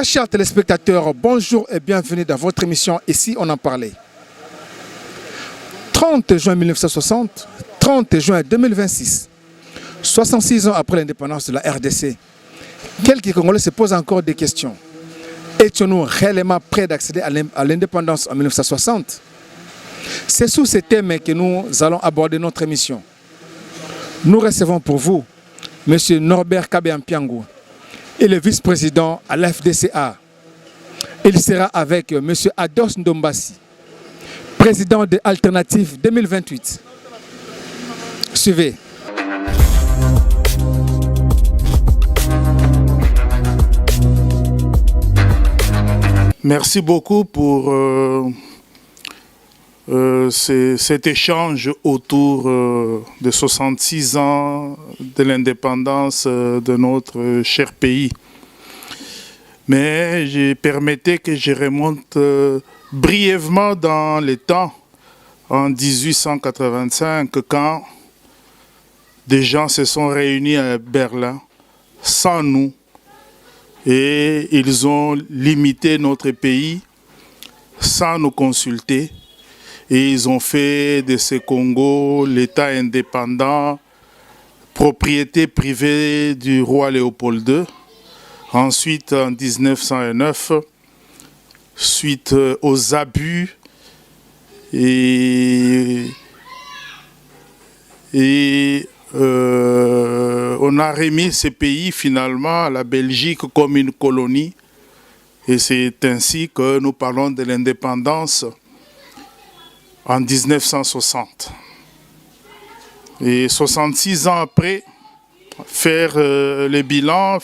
Très chers téléspectateurs, bonjour et bienvenue dans votre émission Ici on en parlait. 30 juin 1960, 30 juin 2026, 66 ans après l'indépendance de la RDC, quelques Congolais se posent encore des questions. Étions-nous réellement prêts d'accéder à l'indépendance en 1960? C'est sous ces thèmes que nous allons aborder notre émission. Nous recevons pour vous M. Norbert Kabé-Mpiangou, et le vice-président à l'FDCA. Il sera avec M. Ados Ndombasi, président de Alternative 2028. Suivez. Merci beaucoup pour cet échange autour de 66 ans de l'indépendance de notre cher pays. Mais permettez que je remonte brièvement dans le temps, en 1885, quand des gens se sont réunis à Berlin sans nous et ils ont limité notre pays sans nous consulter. Et ils ont fait de ce Congo l'État indépendant, propriété privée du roi Léopold II. Ensuite, en 1909, suite aux abus on a remis ce pays finalement à la Belgique comme une colonie. Et c'est ainsi que nous parlons de l'indépendance en 1960. Et 66 ans après, faire les bilans,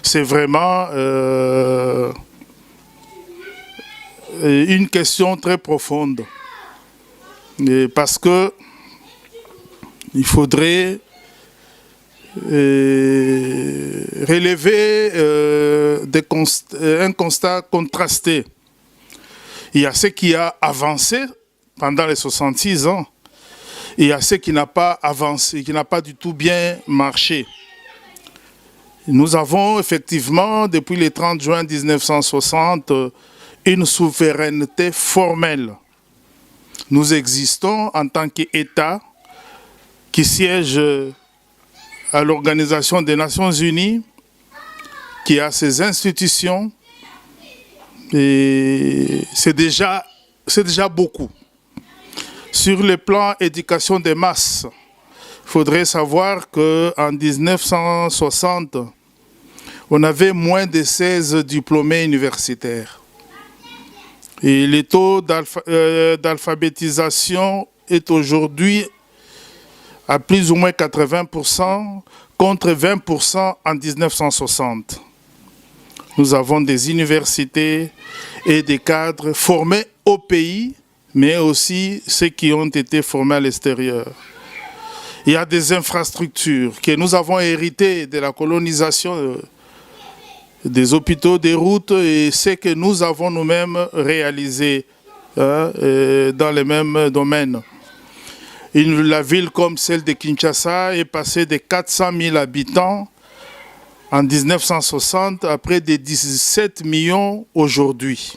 c'est vraiment une question très profonde. Et parce que il faudrait relever un constat contrasté. Il y a ce qui a avancé pendant les 66 ans. Et il y a ce qui n'a pas avancé, qui n'a pas du tout bien marché. Nous avons effectivement, depuis le 30 juin 1960, une souveraineté formelle. Nous existons en tant qu'État qui siège à l'Organisation des Nations Unies, qui a ses institutions. Et c'est déjà beaucoup. Sur le plan éducation des masses, il faudrait savoir qu'en 1960, on avait moins de 16 diplômés universitaires. Et le taux d'alphabétisation est aujourd'hui à plus ou moins 80% contre 20% en 1960. Nous avons des universités et des cadres formés au pays, mais aussi ceux qui ont été formés à l'extérieur. Il y a des infrastructures que nous avons héritées de la colonisation des hôpitaux, des routes et ce que nous avons nous-mêmes réalisé dans les mêmes domaines. La ville comme celle de Kinshasa est passée de 400 000 habitants en 1960 à près de 17 millions aujourd'hui.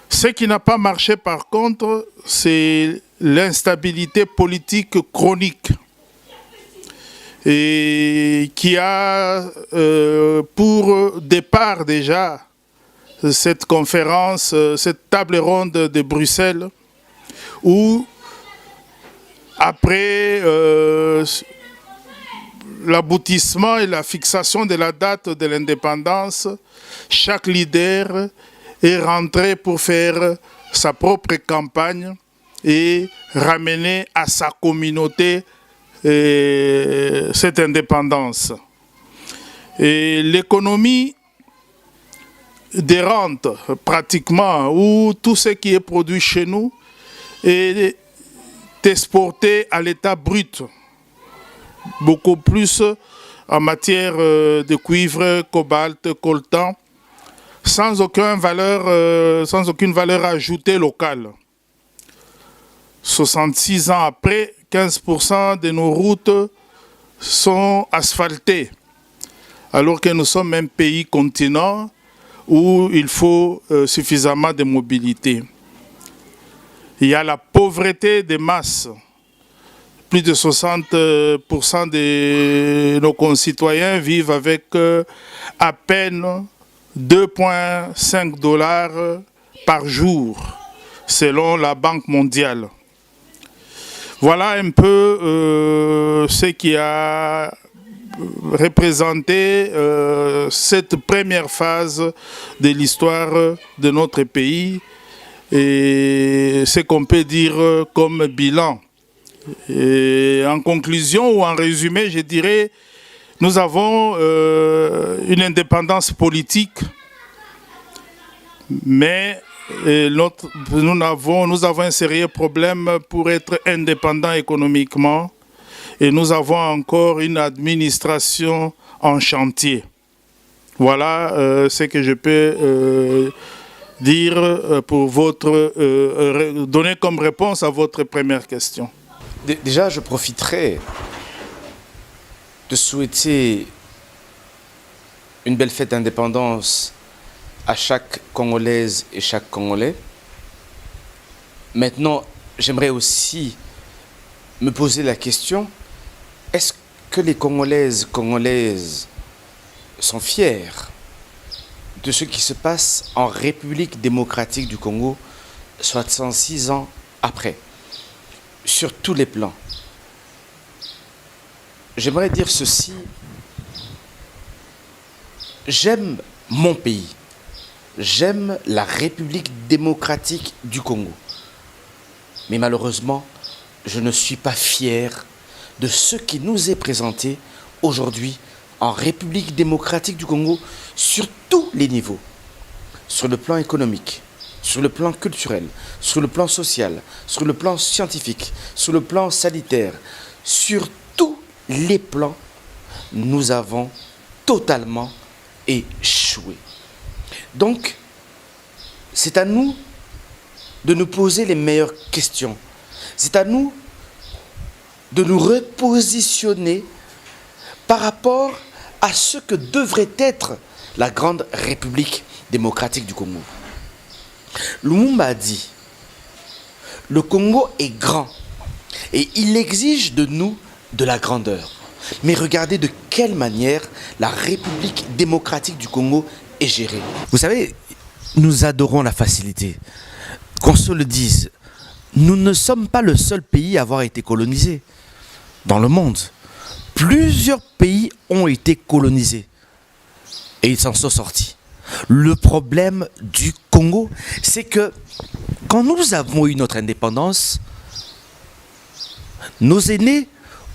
Ce qui n'a pas marché par contre, c'est l'instabilité politique chronique et qui a pour départ déjà cette conférence, cette table ronde de Bruxelles où après l'aboutissement et la fixation de la date de l'indépendance, chaque leader est rentré pour faire sa propre campagne et ramener à sa communauté cette indépendance. Et l'économie des rentes, pratiquement, où tout ce qui est produit chez nous est exporté à l'état brut, beaucoup plus en matière de cuivre, cobalt, coltan, sans aucune valeur ajoutée locale. 66 ans après, 15% de nos routes sont asphaltées. alors que nous sommes un pays continent où il faut suffisamment de mobilité. Il y a la pauvreté des masses. Plus de 60% de nos concitoyens vivent avec à peine 2,5 $ par jour, selon la Banque mondiale. Voilà un peu ce qui a représenté cette première phase de l'histoire de notre pays et ce qu'on peut dire comme bilan. Et en conclusion ou en résumé, je dirais, nous avons une indépendance politique, mais nous avons un sérieux problème pour être indépendants économiquement et nous avons encore une administration en chantier. Voilà ce que je peux dire pour donner comme réponse à votre première question. Déjà, je profiterai de souhaiter une belle fête d'indépendance à chaque Congolaise et chaque Congolais. Maintenant, j'aimerais aussi me poser la question, est-ce que les Congolaises sont fiers de ce qui se passe en République démocratique du Congo, 66 ans après, sur tous les plans? J'aimerais dire ceci, j'aime mon pays, j'aime la République démocratique du Congo, mais malheureusement, je ne suis pas fier de ce qui nous est présenté aujourd'hui en République démocratique du Congo sur tous les niveaux, sur le plan économique, sur le plan culturel, sur le plan social, sur le plan scientifique, sur le plan sanitaire, sur tous les plans, nous avons totalement échoué. Donc, c'est à nous de nous poser les meilleures questions. C'est à nous de nous repositionner par rapport à ce que devrait être la grande République démocratique du Congo. Lumumba a dit, le Congo est grand et il exige de nous de la grandeur. Mais regardez de quelle manière la République démocratique du Congo est gérée. Vous savez, nous adorons la facilité. Qu'on se le dise, nous ne sommes pas le seul pays à avoir été colonisé dans le monde. Plusieurs pays ont été colonisés et ils s'en sont sortis. Le problème du Congo, c'est que quand nous avons eu notre indépendance, nos aînés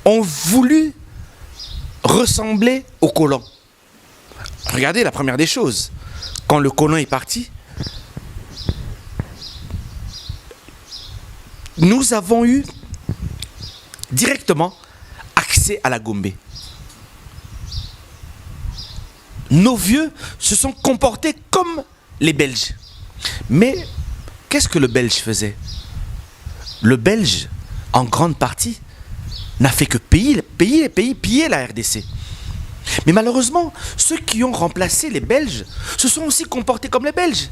ont voulu ressembler aux colons. Regardez la première des choses. Quand le colon est parti, nous avons eu directement accès à la Gombe. Nos vieux se sont comportés comme les Belges. Mais qu'est-ce que le Belge faisait? Le Belge, en grande partie, n'a fait que piller la RDC. Mais malheureusement, ceux qui ont remplacé les Belges se sont aussi comportés comme les Belges.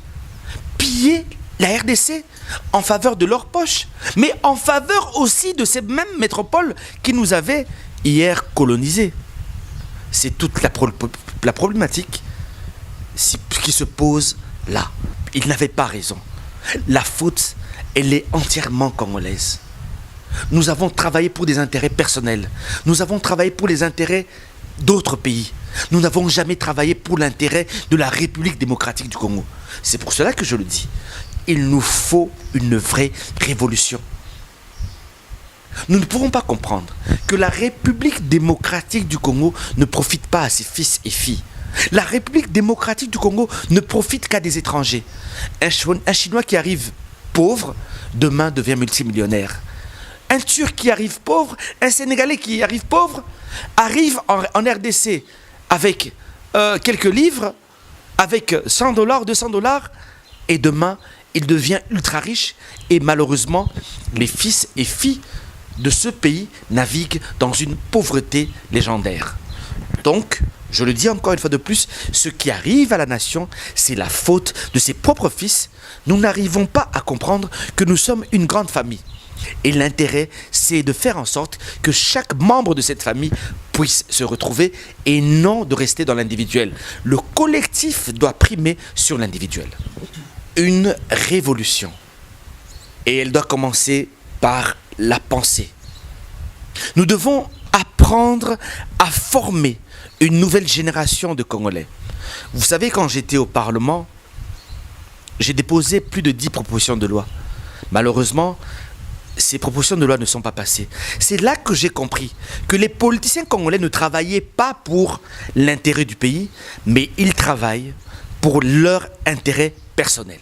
Piller la RDC en faveur de leur poche, mais en faveur aussi de ces mêmes métropoles qui nous avaient hier colonisés. C'est toute la problématique qui se pose là. Ils n'avaient pas raison. La faute, elle est entièrement congolaise. Nous avons travaillé pour des intérêts personnels. Nous avons travaillé pour les intérêts d'autres pays. Nous n'avons jamais travaillé pour l'intérêt de la République démocratique du Congo. C'est pour cela que je le dis. Il nous faut une vraie révolution. Nous ne pouvons pas comprendre que la République démocratique du Congo ne profite pas à ses fils et filles. La République démocratique du Congo ne profite qu'à des étrangers. Un Chinois qui arrive pauvre, demain devient multimillionnaire. Un Turc qui arrive pauvre, un Sénégalais qui arrive pauvre, arrive en RDC avec quelques livres, avec $100, $200, et demain, il devient ultra riche. Et malheureusement, les fils et filles de ce pays naviguent dans une pauvreté légendaire. Donc, Je le dis encore une fois de plus, ce qui arrive à la nation, c'est la faute de ses propres fils. Nous n'arrivons pas à comprendre que nous sommes une grande famille. Et l'intérêt, c'est de faire en sorte que chaque membre de cette famille puisse se retrouver et non de rester dans l'individuel. Le collectif doit primer sur l'individuel. Une révolution. Et elle doit commencer par la pensée. Nous devons apprendre à former une nouvelle génération de Congolais. Vous savez, quand j'étais au Parlement, j'ai déposé plus de 10 propositions de loi. Malheureusement, ces propositions de loi ne sont pas passées. C'est là que j'ai compris que les politiciens congolais ne travaillaient pas pour l'intérêt du pays, mais ils travaillent pour leur intérêt personnel.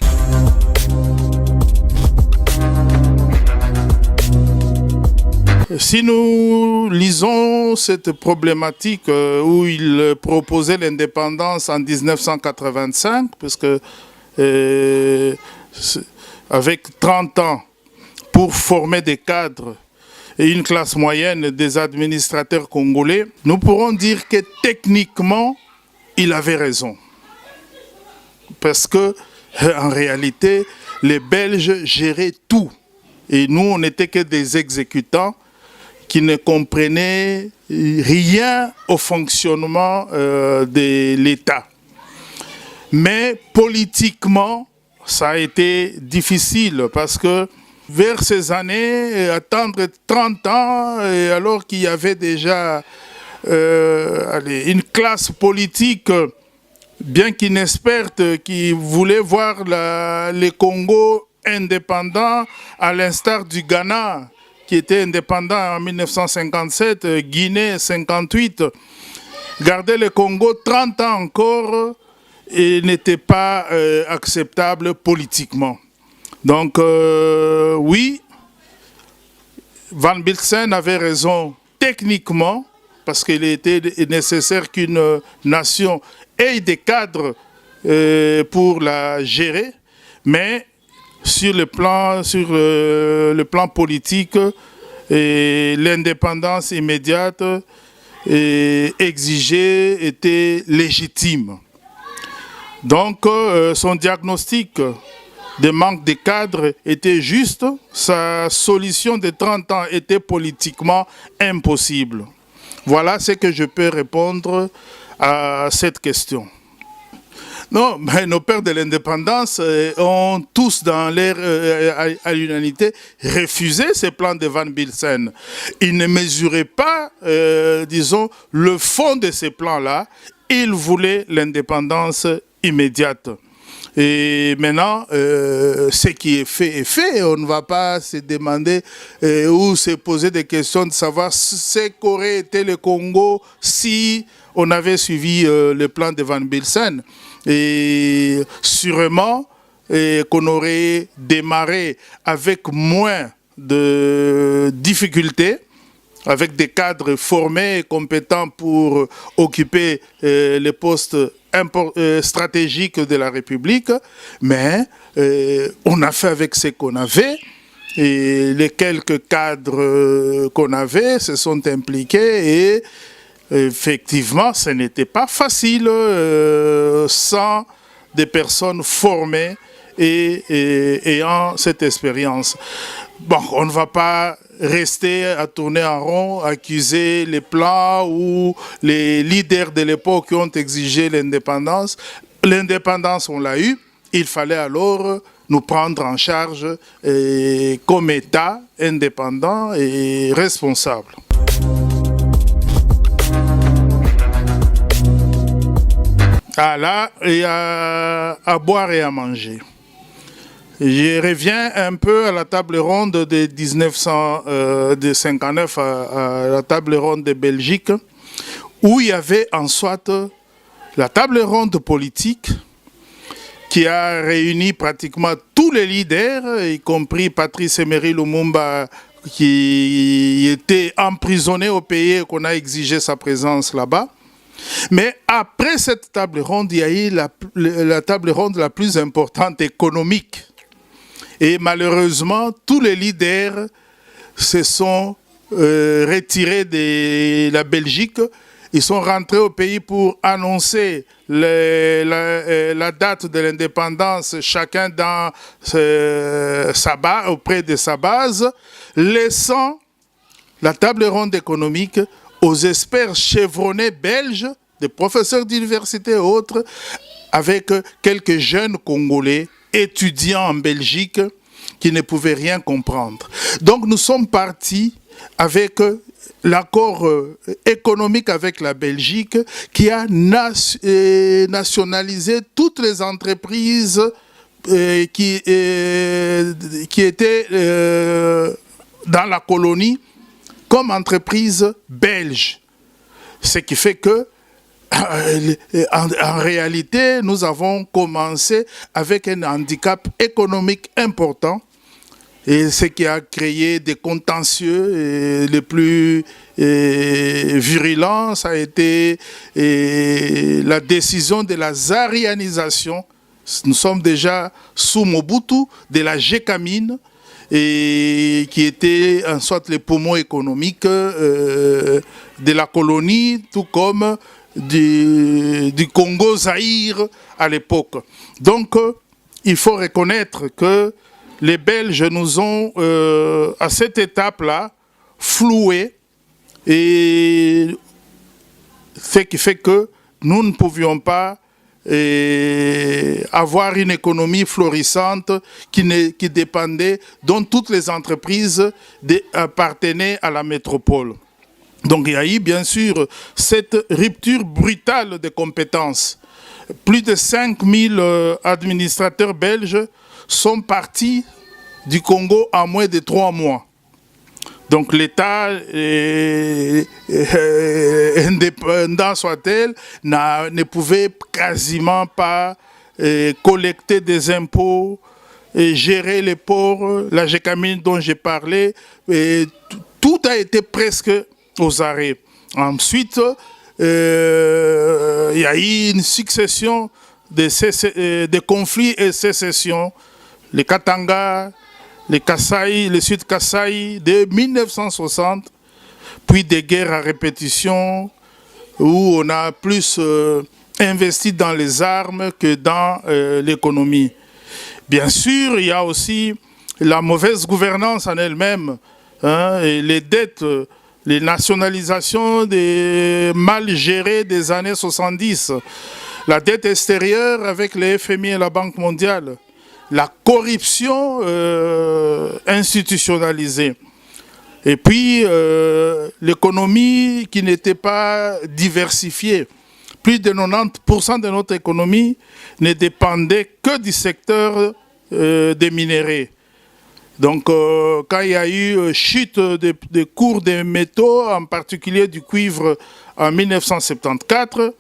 Si nous lisons cette problématique où il proposait l'indépendance en 1985, parce que avec 30 ans pour former des cadres et une classe moyenne des administrateurs congolais, nous pourrons dire que techniquement, il avait raison. Parce que en réalité, les Belges géraient tout. Et nous, on n'était que des exécutants qui ne comprenaient rien au fonctionnement de l'État. Mais politiquement, ça a été difficile parce que vers ces années, attendre 30 ans, et alors qu'il y avait déjà une classe politique bien qu'inexperte qui voulait voir le Congo indépendant à l'instar du Ghana, qui était indépendant en 1957, Guinée 58, garder le Congo 30 ans encore et n'était pas acceptable politiquement. Donc oui, Van Bilsen avait raison techniquement, parce qu'il était nécessaire qu'une nation ait des cadres pour la gérer, mais sur le plan politique, l'indépendance immédiate exigée était légitime. Donc son diagnostic de manque de cadres était juste, sa solution de 30 ans était politiquement impossible. Voilà ce que je peux répondre à cette question. Non, mais nos pères de l'indépendance ont tous, à l'unanimité, refusé ces plans de Van Bilsen. Ils ne mesuraient pas, disons, le fond de ces plans-là. Ils voulaient l'indépendance immédiate. Et maintenant, ce qui est fait. On ne va pas se demander ou se poser des questions de savoir ce qu'aurait été le Congo si on avait suivi le plan de Van Bilsen. Et sûrement qu'on aurait démarré avec moins de difficultés, avec des cadres formés et compétents pour occuper les postes stratégiques de la République, mais on a fait avec ce qu'on avait, et les quelques cadres qu'on avait se sont impliqués et effectivement, ce n'était pas facile sans des personnes formées et ayant cette expérience. Bon, on ne va pas rester à tourner en rond, accuser les plans ou les leaders de l'époque qui ont exigé l'indépendance. L'indépendance, on l'a eu. Il fallait alors nous prendre en charge comme État indépendant et responsable. Ah là, il y a à boire et à manger. Je reviens un peu à la table ronde de 1959, à la table ronde de Belgique, où il y avait en soit la table ronde politique qui a réuni pratiquement tous les leaders, y compris Patrice Emery Lumumba, qui était emprisonné au pays et qu'on a exigé sa présence là-bas. Mais après cette table ronde, il y a eu la table ronde la plus importante économique. Et malheureusement, tous les leaders se sont retirés de la Belgique ils sont rentrés au pays pour annoncer la date de l'indépendance, chacun dans auprès de sa base, laissant la table ronde économique aux experts chevronnés belges, des professeurs d'université et autres, avec quelques jeunes Congolais étudiants en Belgique qui ne pouvaient rien comprendre. Donc nous sommes partis avec l'accord économique avec la Belgique qui a nationalisé toutes les entreprises qui étaient dans la colonie comme entreprises belges. Ce qui fait que en réalité, nous avons commencé avec un handicap économique important, et ce qui a créé des contentieux les plus virulents, ça a été la décision de la zaïrianisation. Nous sommes déjà sous Mobutu, de la Gécamine, et qui était en soit les poumons économiques de la colonie, tout comme du Congo Zaïre à l'époque. Donc, il faut reconnaître que les Belges nous ont, à cette étape-là, floués, et ce qui fait que nous ne pouvions pas avoir une économie florissante qui dépendait, dont toutes les entreprises appartenaient à la métropole. Donc il y a eu bien sûr cette rupture brutale de compétences. Plus de 5000 administrateurs belges sont partis du Congo en moins de 3 mois. Donc l'État, indépendant soit-elle, ne pouvait quasiment pas collecter des impôts, gérer les ports, la Gécamine dont j'ai parlé. Tout a été presque aux arrêts. Ensuite, il y a eu une succession de conflits et sécessions. Les Katanga, les Kasaï, le Sud Kasaï, de 1960, puis des guerres à répétition où on a plus investi dans les armes que dans l'économie. Bien sûr, il y a aussi la mauvaise gouvernance en elle-même, et les dettes, les nationalisations mal gérées des années 70, la dette extérieure avec le FMI et la Banque mondiale, la corruption institutionnalisée, et puis l'économie qui n'était pas diversifiée. Plus de 90% de notre économie ne dépendait que du secteur des minéraux. Donc, quand il y a eu chute des cours des métaux, en particulier du cuivre en 1974,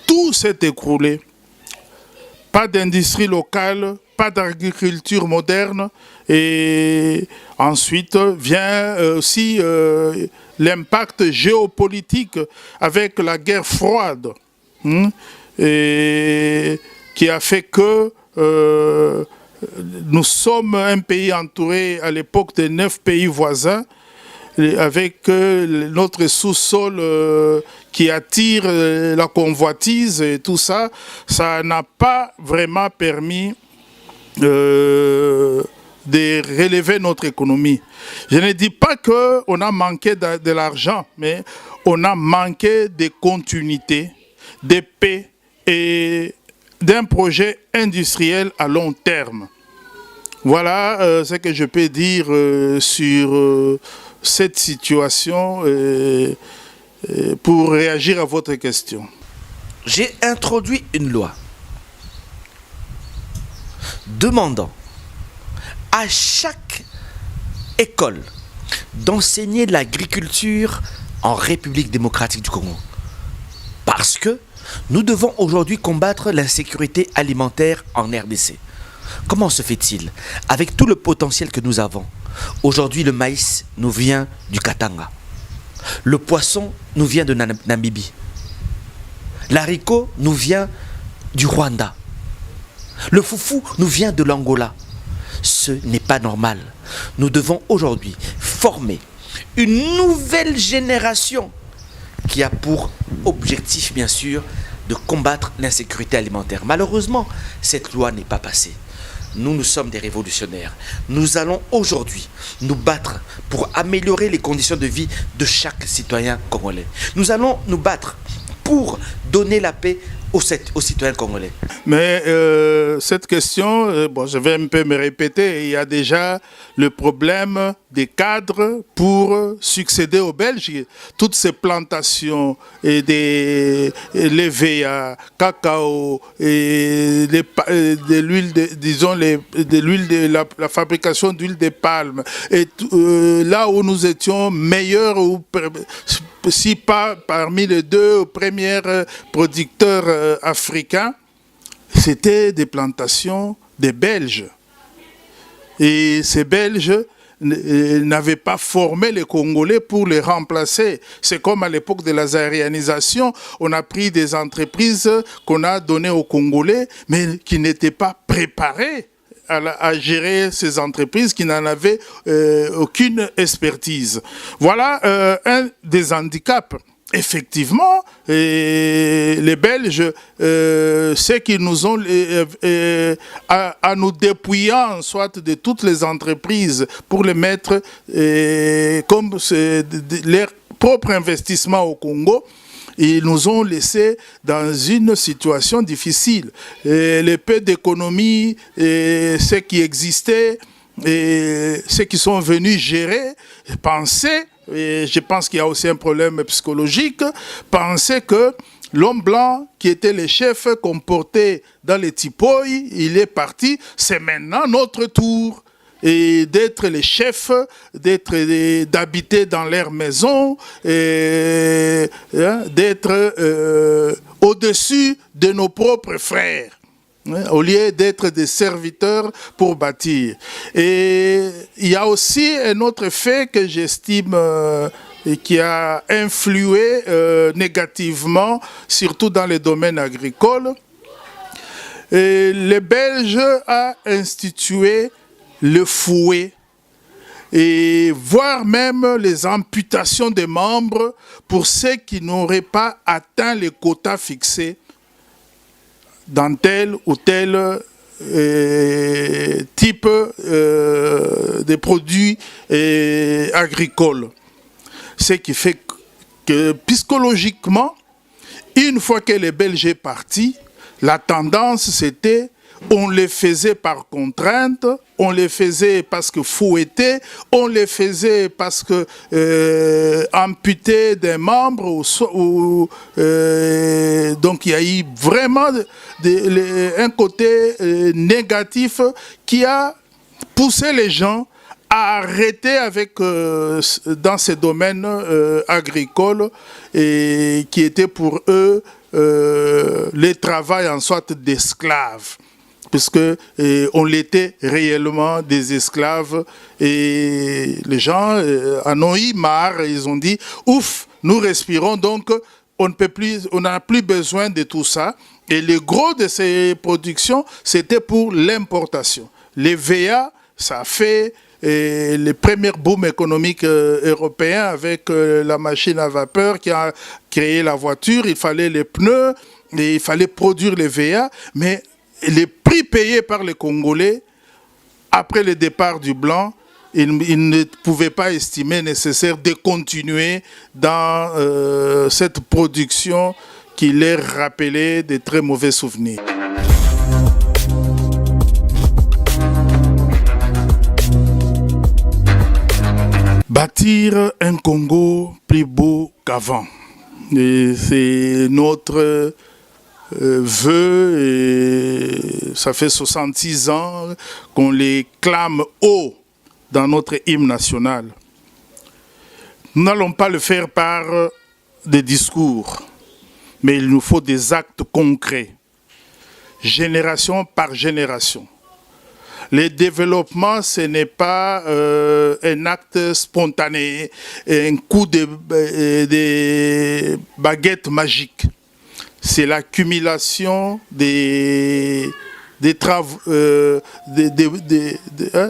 tout s'est écroulé. Pas d'industrie locale, pas d'agriculture moderne. Et ensuite vient aussi l'impact géopolitique avec la guerre froide, et qui a fait que nous sommes un pays entouré à l'époque de 9 pays voisins, avec notre sous-sol qui attire la convoitise et tout ça. Ça n'a pas vraiment permis de relever notre économie. Je ne dis pas qu'on a manqué de l'argent, mais on a manqué de continuité, de paix et d'un projet industriel à long terme. Voilà ce que je peux dire sur cette situation pour réagir à votre question. J'ai introduit une loi demandant à chaque école d'enseigner l'agriculture en République démocratique du Congo. Parce que nous devons aujourd'hui combattre l'insécurité alimentaire en RDC. Comment se fait-il? Avec tout le potentiel que nous avons, aujourd'hui le maïs nous vient du Katanga. Le poisson nous vient de Namibie. L'haricot nous vient du Rwanda. Le foufou nous vient de l'Angola. Ce n'est pas normal. Nous devons aujourd'hui former une nouvelle génération qui a pour objectif, bien sûr, de combattre l'insécurité alimentaire. Malheureusement, cette loi n'est pas passée. Nous sommes des révolutionnaires. Nous allons aujourd'hui nous battre pour améliorer les conditions de vie de chaque citoyen congolais. Nous allons nous battre pour donner la paix aux citoyens congolais. Mais cette question, bon, je vais un peu me répéter, il y a déjà le problème des cadres pour succéder aux Belges. Toutes ces plantations et les VA, cacao et de l'huile, disons de l'huile de la fabrication d'huile de palme. Et là où nous étions meilleurs, si pas parmi les deux premiers producteurs africains, c'était des plantations des Belges. Et ces Belges n'avaient pas formé les Congolais pour les remplacer. C'est comme à l'époque de la zaïrianisation, on a pris des entreprises qu'on a données aux Congolais, mais qui n'étaient pas préparées à gérer ces entreprises, qui n'en avaient aucune expertise. Voilà un des handicaps. Effectivement, les Belges, c'est qu'ils nous ont, à nous dépouillant, soit de toutes les entreprises, pour les mettre comme leur propre investissement au Congo, ils nous ont laissés dans une situation difficile. Les peu d'économie, ceux qui existaient, et ceux qui sont venus gérer, pensaient, et je pense qu'il y a aussi un problème psychologique, pensaient que l'homme blanc qui était le chef qu'on portait dans les tipoïs, il est parti, c'est maintenant notre tour. Et d'être les chefs, d'habiter dans leur maison, et d'être au-dessus de nos propres frères, au lieu d'être des serviteurs pour bâtir. Et il y a aussi un autre fait que j'estime qui a influé négativement, surtout dans les domaines agricoles. Et les Belges ont institué le fouet, et voire même les amputations des membres pour ceux qui n'auraient pas atteint les quotas fixés dans tel ou tel type de produits agricoles. Ce qui fait que psychologiquement, une fois que les Belges sont partis, la tendance c'était on les faisait par contrainte, on les faisait parce que fouettés, on les faisait parce que amputés d'un membre. Donc il y a eu vraiment un côté négatif qui a poussé les gens à arrêter dans ces domaines agricoles et qui étaient pour eux le travail en sorte d'esclaves. Puisque on l'était réellement des esclaves, et les gens en ont eu marre, ils ont dit ouf, nous respirons, donc on n'a plus besoin de tout ça. Et le gros de ces productions, c'était pour l'importation. Les VA, ça a fait les premiers booms économiques européens avec la machine à vapeur qui a créé la voiture. Il fallait les pneus, et il fallait produire les VA, mais les prix payés par les Congolais après le départ du Blanc, ils ne pouvaient pas estimer nécessaire de continuer dans cette production qui leur rappelait de très mauvais souvenirs. Bâtir un Congo plus beau qu'avant. C'est notre vœu, et ça fait 66 ans qu'on les clame haut dans notre hymne national. Nous n'allons pas le faire par des discours, mais il nous faut des actes concrets, génération par génération. Le développement, ce n'est pas un acte spontané, un coup de baguette magique. C'est l'accumulation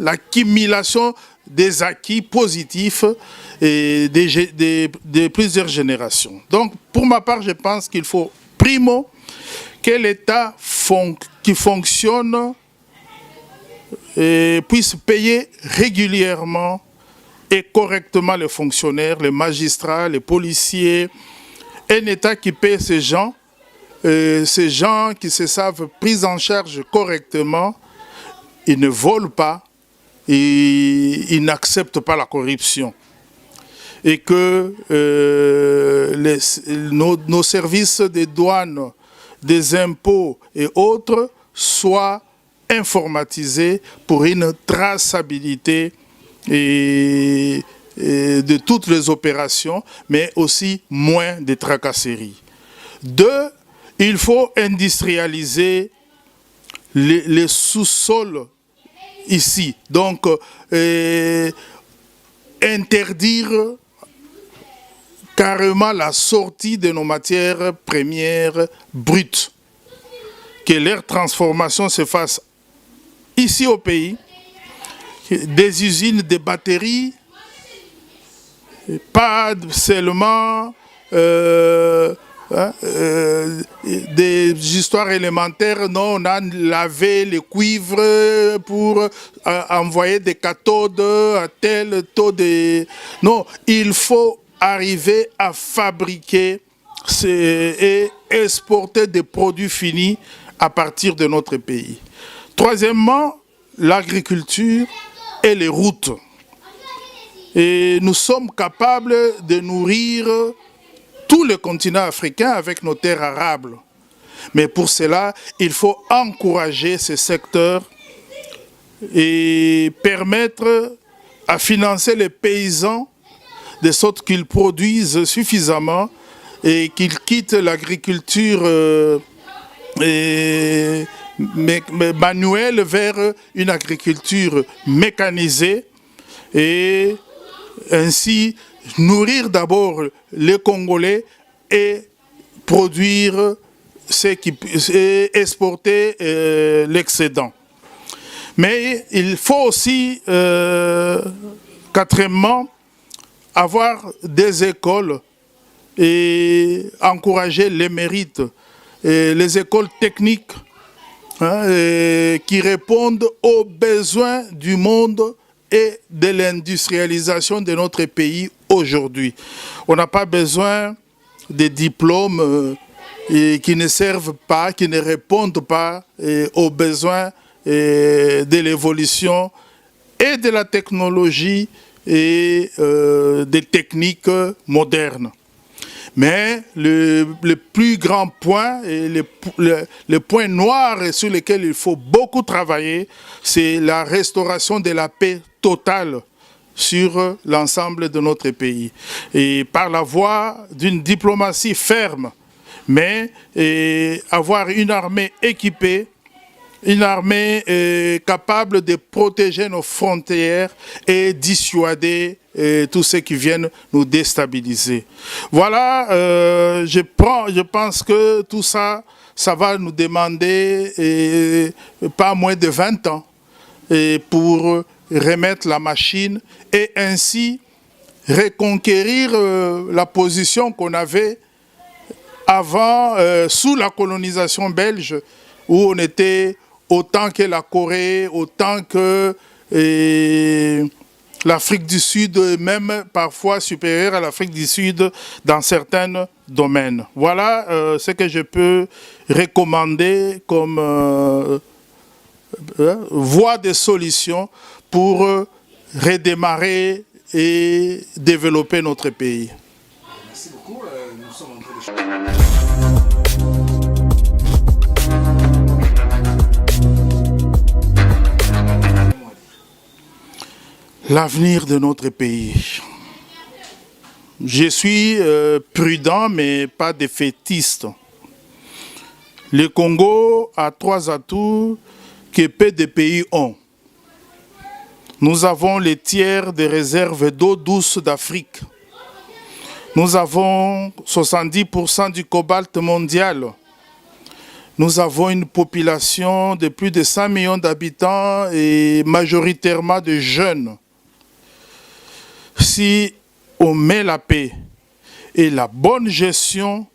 l'accumulation des acquis positifs de plusieurs générations. Donc, pour ma part, je pense qu'il faut, primo, que l'État qui fonctionne puisse payer régulièrement et correctement les fonctionnaires, les magistrats, les policiers. Un État qui paie ces gens qui se savent pris en charge correctement, ils ne volent pas, ils n'acceptent pas la corruption. Et que nos services des douanes, des impôts et autres soient informatisés pour une traçabilité de toutes les opérations, mais aussi moins de tracasseries. 2, il faut industrialiser les sous-sols ici. Donc, interdire carrément la sortie de nos matières premières brutes. Que leur transformation se fasse ici au pays, des usines de batteries, pas seulement des histoires élémentaires. Non, on a lavé le cuivre pour envoyer des cathodes à tel taux de... Non, il faut arriver à fabriquer et exporter des produits finis à partir de notre pays. Troisièmement, l'agriculture et les routes. Et nous sommes capables de nourrir tout le continent africain avec nos terres arables. Mais pour cela, il faut encourager ces secteurs et permettre à financer les paysans de sorte qu'ils produisent suffisamment et qu'ils quittent l'agriculture manuelle vers une agriculture mécanisée et ainsi nourrir d'abord les Congolais et produire et exporter l'excédent. Mais il faut aussi, quatrièmement, avoir des écoles et encourager les mérites, et les écoles techniques qui répondent aux besoins du monde et de l'industrialisation de notre pays aujourd'hui. On n'a pas besoin de diplômes qui ne servent pas, qui ne répondent pas aux besoins de l'évolution et de la technologie et des techniques modernes. Mais le plus grand point et le point noir sur lequel il faut beaucoup travailler, c'est la restauration de la paix totale sur l'ensemble de notre pays. Et par la voie d'une diplomatie ferme, mais avoir une armée équipée, une armée capable de protéger nos frontières et dissuader tous ceux qui viennent nous déstabiliser. Voilà, je pense que tout ça, ça va nous demander pas moins de 20 ans pour remettre la machine et ainsi reconquérir la position qu'on avait avant, sous la colonisation belge, où on était autant que la Corée, autant que l'Afrique du Sud, même parfois supérieure à l'Afrique du Sud dans certains domaines. Voilà ce que je peux recommander comme voie de solution pour redémarrer et développer notre pays. Merci beaucoup. Nous sommes en train de... L'avenir de notre pays. Je suis prudent, mais pas défaitiste. Le Congo a 3 atouts que peu de pays ont. Nous avons les tiers des réserves d'eau douce d'Afrique. Nous avons 70% du cobalt mondial. Nous avons une population de plus de 100 millions d'habitants et majoritairement de jeunes. Si on met la paix et la bonne gestion,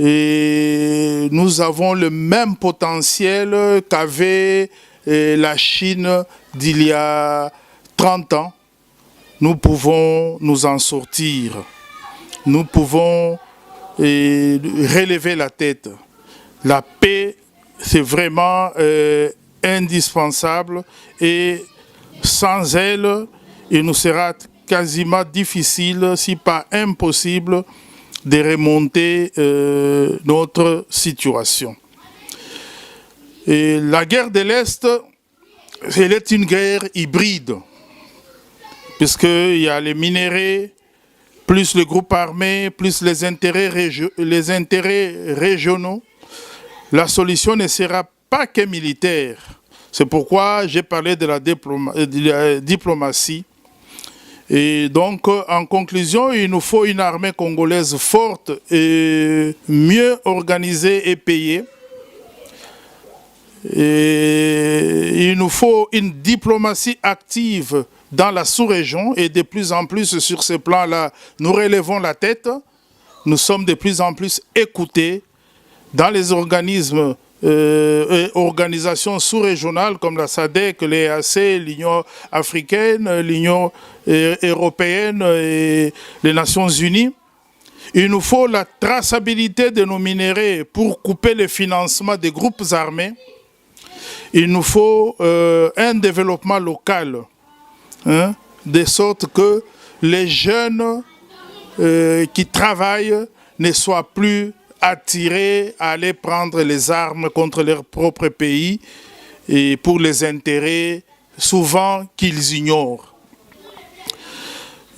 et nous avons le même potentiel qu'avait la Chine d'il y a 30 ans. Nous pouvons nous en sortir. Nous pouvons relever la tête. La paix, c'est vraiment indispensable, et sans elle, il nous sera quasiment difficile, si pas impossible, de remonter notre situation. Et la guerre de l'Est, elle est une guerre hybride, puisqu'il y a les minéraux, plus le groupe armé, plus les intérêts régionaux. La solution ne sera pas que militaire. C'est pourquoi j'ai parlé de la diplomatie. Et donc, en conclusion, il nous faut une armée congolaise forte et mieux organisée et payée. Et il nous faut une diplomatie active dans la sous-région, et de plus en plus sur ce plan-là, nous relevons la tête. Nous sommes de plus en plus écoutés dans les organismes et organisations sous-régionales comme la SADC, l'EAC, l'Union africaine, l'Union européenne et les Nations unies. Il nous faut la traçabilité de nos minéraux pour couper le financement des groupes armés. Il nous faut un développement local, de sorte que les jeunes qui travaillent ne soient plus attirés à aller prendre les armes contre leur propre pays et pour les intérêts souvent qu'ils ignorent.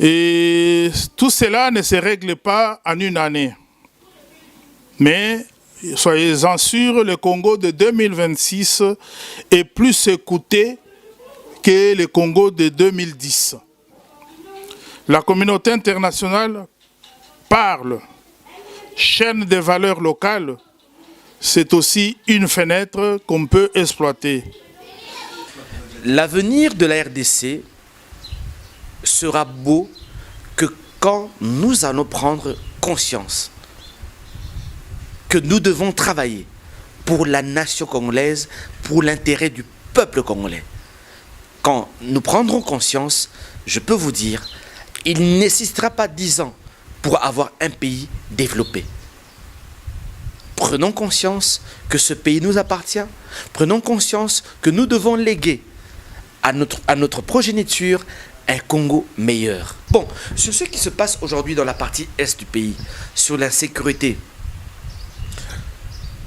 Et tout cela ne se règle pas en une année. Mais soyez-en sûrs, le Congo de 2026 est plus écouté que le Congo de 2010. La communauté internationale parle. Chaîne de valeurs locales, c'est aussi une fenêtre qu'on peut exploiter. L'avenir de la RDC sera beau que quand nous allons prendre conscience que nous devons travailler pour la nation congolaise, pour l'intérêt du peuple congolais. Quand nous prendrons conscience, je peux vous dire, il ne nécessitera pas 10 ans pour avoir un pays développé. Prenons conscience que ce pays nous appartient. Prenons conscience que nous devons léguer à notre progéniture un Congo meilleur. Bon, sur ce qui se passe aujourd'hui dans la partie est du pays, sur l'insécurité,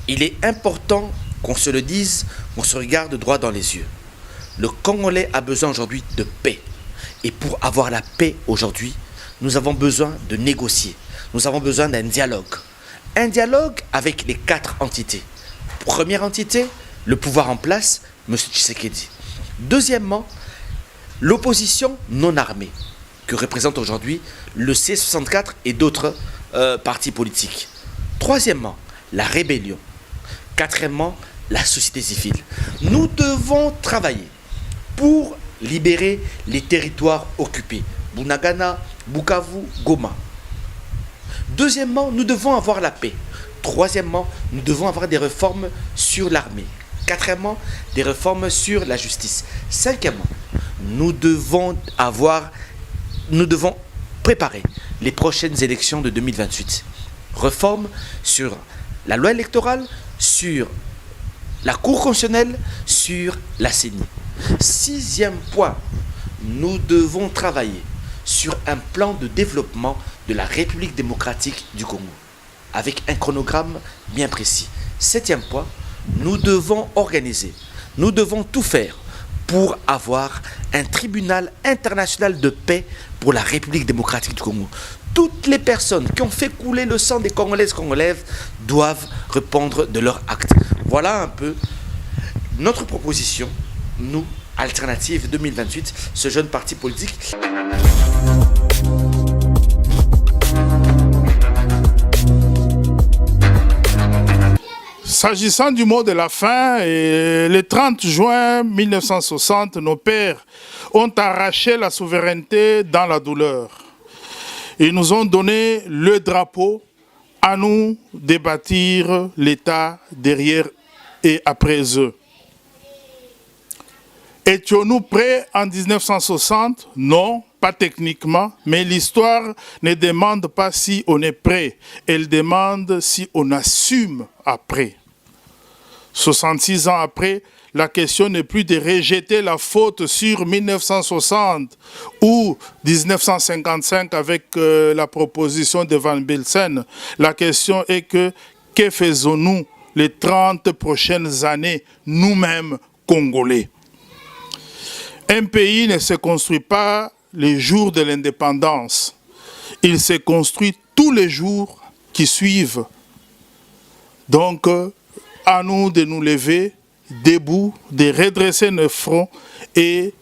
il est important qu'on se le dise, qu'on se regarde droit dans les yeux. Le Congolais a besoin aujourd'hui de paix. Et pour avoir la paix aujourd'hui, nous avons besoin de négocier. Nous avons besoin d'un dialogue. Un dialogue avec les 4 entités. Première entité, le pouvoir en place, M. Tshisekedi. Deuxièmement, l'opposition non armée, que représente aujourd'hui le C64 et d'autres partis politiques. Troisièmement, la rébellion. Quatrièmement, la société civile. Nous devons travailler pour libérer les territoires occupés. Bunagana, Bukavu, Goma. Deuxièmement, nous devons avoir la paix. Troisièmement, nous devons avoir des réformes sur l'armée. Quatrièmement, des réformes sur la justice. Cinquièmement, nous devons préparer les prochaines élections de 2028. Réformes sur la loi électorale, sur la Cour constitutionnelle, sur la CENI. Sixième point, nous devons travailler sur un plan de développement de la République démocratique du Congo, avec un chronogramme bien précis. Septième point, nous devons organiser, nous devons tout faire pour avoir un tribunal international de paix pour la République démocratique du Congo. Toutes les personnes qui ont fait couler le sang des Congolaises doivent répondre de leurs actes. Voilà un peu notre proposition, nous, Alternative 2028, ce jeune parti politique. S'agissant du mot de la fin, le 30 juin 1960, nos pères ont arraché la souveraineté dans la douleur. Ils nous ont donné le drapeau, à nous de bâtir l'État derrière et après eux. Étions-nous prêts en 1960? Non, pas techniquement, mais l'histoire ne demande pas si on est prêt, elle demande si on assume après. 66 ans après, la question n'est plus de rejeter la faute sur 1960 ou 1955 avec la proposition de Van Belsen. La question est que faisons-nous les 30 prochaines années, nous-mêmes, Congolais? Un pays ne se construit pas les jours de l'indépendance. Il se construit tous les jours qui suivent. Donc, à nous de nous lever debout, de redresser nos fronts et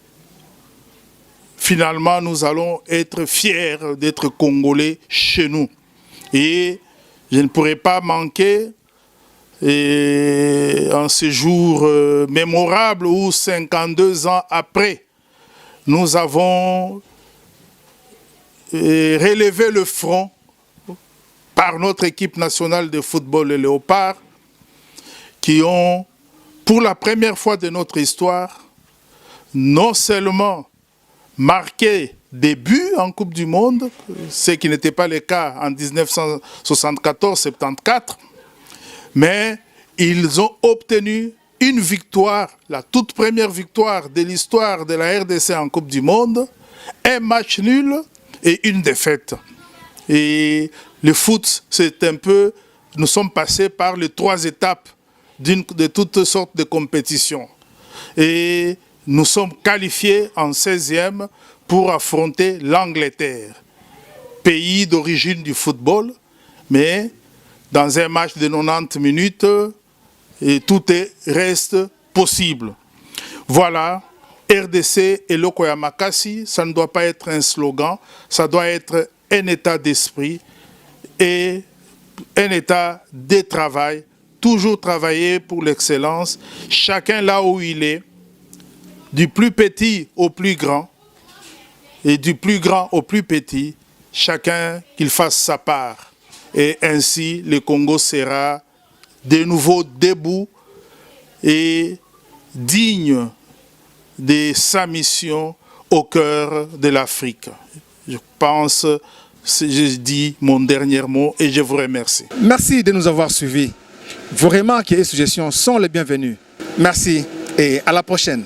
finalement nous allons être fiers d'être Congolais chez nous. Et je ne pourrais pas manquer en ce jour mémorable où 52 ans après, nous avons relevé le front par notre équipe nationale de football, les Léopards, qui ont, pour la première fois de notre histoire, non seulement marqué des buts en Coupe du Monde, ce qui n'était pas le cas en 1974-74, mais ils ont obtenu une victoire, la toute première victoire de l'histoire de la RDC en Coupe du Monde, un match nul et une défaite. Et le foot, c'est un peu, nous sommes passés par les 3 étapes de toutes sortes de compétitions. Et nous sommes qualifiés en 16e pour affronter l'Angleterre, pays d'origine du football, mais dans un match de 90 minutes, et tout reste possible. Voilà, RDC et Lokoya Makasi, ça ne doit pas être un slogan, ça doit être un état d'esprit et un état de travail. Toujours travailler pour l'excellence, chacun là où il est, du plus petit au plus grand, et du plus grand au plus petit, chacun qu'il fasse sa part. Et ainsi, le Congo sera de nouveau debout et digne de sa mission au cœur de l'Afrique. Je pense, je dis mon dernier mot et je vous remercie. Merci de nous avoir suivis. Vos remarques et suggestions sont les bienvenues. Merci et à la prochaine.